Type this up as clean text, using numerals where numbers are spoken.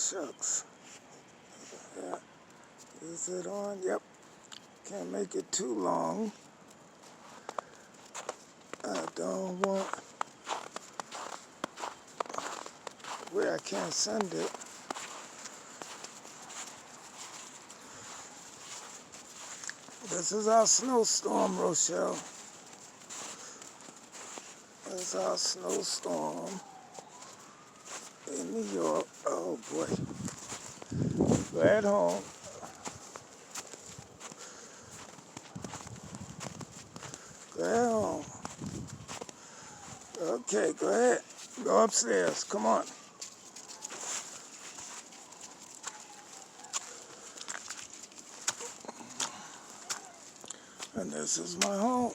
shucks. Yeah. Is it on? Yep. Can't make it too long. I don't want where I can't send it. This is our snowstorm, Rochelle. This is our snowstorm in New York. Oh boy. Go ahead home. Go ahead home. Okay, go ahead. Go upstairs. Come on. And this is my home.